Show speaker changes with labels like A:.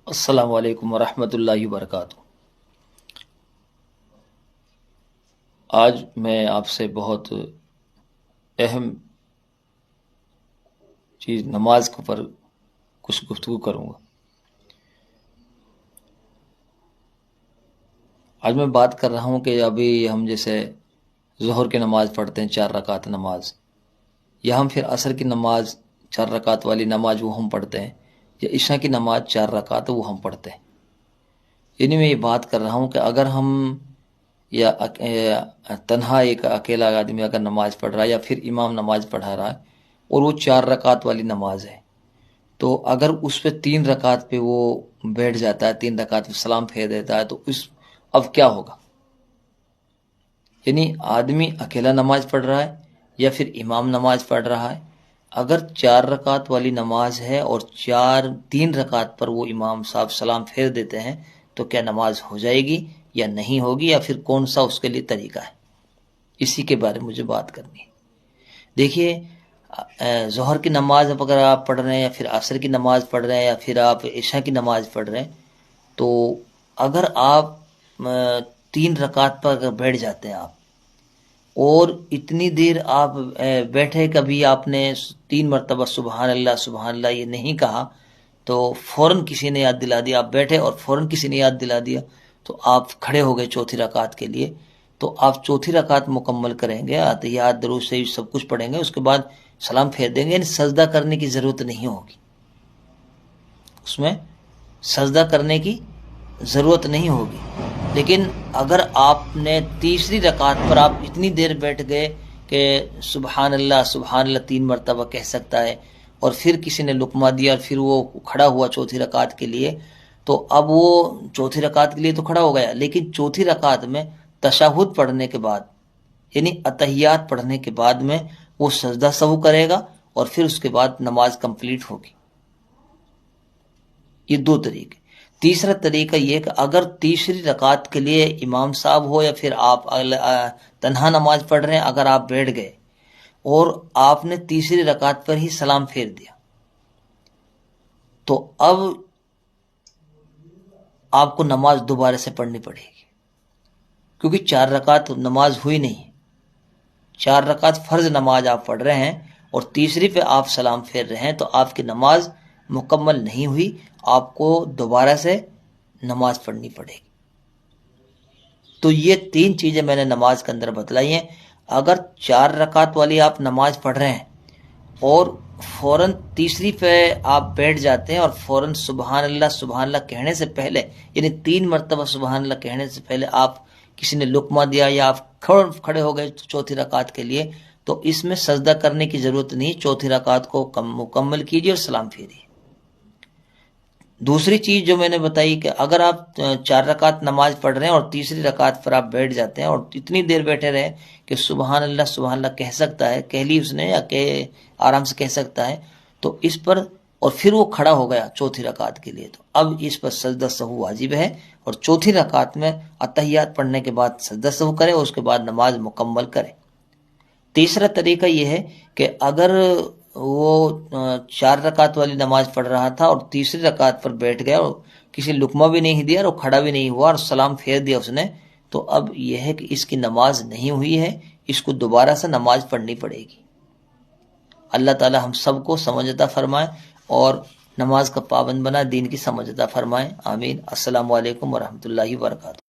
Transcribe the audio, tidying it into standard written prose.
A: السلام علیکم ورحمۃ اللہ وبرکاتہ۔ آج میں آپ سے بہت اہم چیز نماز کے اوپر کچھ گفتگو کروں گا۔ آج میں بات کر رہا ہوں کہ ابھی ہم جیسے ظہر کی نماز پڑھتے ہیں 4 رکعت نماز، یا ہم پھر عصر کی نماز 4 رکعت والی نماز وہ ہم پڑھتے ہیں، یا عشاء کی نماز 4 رکعت وہ ہم پڑھتے ہیں۔ یعنی میں یہ بات کر رہا ہوں کہ اگر ہم یا تنہا ایک اکیلا آدمی اگر نماز پڑھ رہا ہے یا پھر امام نماز پڑھا رہا ہے اور وہ 4 رکعت والی نماز ہے، تو اگر اس پہ 3 رکعت پہ وہ بیٹھ جاتا ہے، 3 رکعت پہ سلام پھیر دیتا ہے، تو اب کیا ہوگا؟ یعنی آدمی اکیلا نماز پڑھ رہا ہے یا پھر امام نماز پڑھ رہا ہے، اگر 4 رکعت والی نماز ہے اور 3 رکعت پر وہ امام صاحب سلام پھیر دیتے ہیں، تو کیا نماز ہو جائے گی یا نہیں ہوگی، یا پھر کون سا اس کے لیے طریقہ ہے؟ اسی کے بارے میں مجھے بات کرنی ہے۔ دیکھیے، ظہر کی نماز اگر آپ پڑھ رہے ہیں یا پھر عصر کی نماز پڑھ رہے ہیں یا پھر آپ عشاء کی نماز پڑھ رہے ہیں، تو اگر آپ 3 رکعت پر اگر بیٹھ جاتے ہیں آپ، اور اتنی دیر آپ بیٹھے، کبھی آپ نے 3 مرتبہ سبحان اللہ یہ نہیں کہا، تو فوراً کسی نے یاد دلا دیا، آپ بیٹھے اور فوراً کسی نے یاد دلا دیا، تو آپ کھڑے ہو گئے چوتھی رکعت کے لیے، تو آپ چوتھی رکعت مکمل کریں گے، اتحیات درود شریف سب کچھ پڑھیں گے، اس کے بعد سلام پھیر دیں گے، یعنی سجدہ کرنے کی ضرورت نہیں ہوگی، اس میں سجدہ کرنے کی ضرورت نہیں ہوگی۔ لیکن اگر آپ نے تیسری رکعت پر آپ اتنی دیر بیٹھ گئے کہ سبحان اللہ 3 مرتبہ کہہ سکتا ہے، اور پھر کسی نے لقمہ دیا اور پھر وہ کھڑا ہوا چوتھی رکعت کے لیے، تو اب وہ چوتھی رکعت کے لیے تو کھڑا ہو گیا، لیکن چوتھی رکعت میں تشہد پڑھنے کے بعد، یعنی اتحیات پڑھنے کے بعد میں وہ سجدہ سہو کرے گا، اور پھر اس کے بعد نماز کمپلیٹ ہوگی۔ یہ 2 طریقے۔ تیسرا طریقہ یہ کہ اگر تیسری رکعت کے لیے امام صاحب ہو یا پھر آپ تنہا نماز پڑھ رہے ہیں، اگر آپ بیٹھ گئے اور آپ نے تیسری رکعت پر ہی سلام پھیر دیا، تو اب آپ کو نماز دوبارہ سے پڑھنی پڑے گی، کیونکہ 4 رکعت نماز ہوئی نہیں، 4 رکعت فرض نماز آپ پڑھ رہے ہیں اور تیسری پہ آپ سلام پھیر رہے ہیں، تو آپ کی نماز مکمل نہیں ہوئی، آپ کو دوبارہ سے نماز پڑھنی پڑے گی۔ تو یہ 3 چیزیں میں نے نماز کے اندر بتلائی ہیں۔ اگر 4 رکعت والی آپ نماز پڑھ رہے ہیں اور فوراً تیسری پہ آپ بیٹھ جاتے ہیں، اور فوراً سبحان اللہ کہنے سے پہلے، یعنی 3 مرتبہ سبحان اللہ کہنے سے پہلے آپ کسی نے لقمہ دیا یا آپ کھڑے ہو گئے چوتھی رکعت کے لیے، تو اس میں سجدہ کرنے کی ضرورت نہیں، چوتھی رکعت کو مکمل کیجیے اور سلام پھیریے۔ دوسری چیز جو میں نے بتائی کہ اگر آپ 4 رکعت نماز پڑھ رہے ہیں اور تیسری رکعت پر آپ بیٹھ جاتے ہیں اور اتنی دیر بیٹھے رہے کہ سبحان اللہ کہہ سکتا ہے، کہہ لی اس نے یا کہ آرام سے کہہ سکتا ہے، تو اس پر، اور پھر وہ کھڑا ہو گیا چوتھی رکعت کے لیے، تو اب اس پر سجدہ سہو واجب ہے، اور چوتھی رکعت میں اتحیات پڑھنے کے بعد سجدہ سہو کرے اور اس کے بعد نماز مکمل کرے۔ تیسرا طریقہ یہ ہے کہ اگر وہ 4 رکعت والی نماز پڑھ رہا تھا اور تیسری رکعت پر بیٹھ گیا اور کسی لقمہ بھی نہیں دیا اور کھڑا بھی نہیں ہوا اور سلام پھیر دیا اس نے، تو اب یہ ہے کہ اس کی نماز نہیں ہوئی ہے، اس کو دوبارہ سے نماز پڑھنی پڑے گی۔ اللہ تعالی ہم سب کو سمجھ عطا فرمائے اور نماز کا پابند بنا، دین کی سمجھ عطا فرمائے، آمین۔ السلام علیکم ورحمۃ اللہ وبرکاتہ۔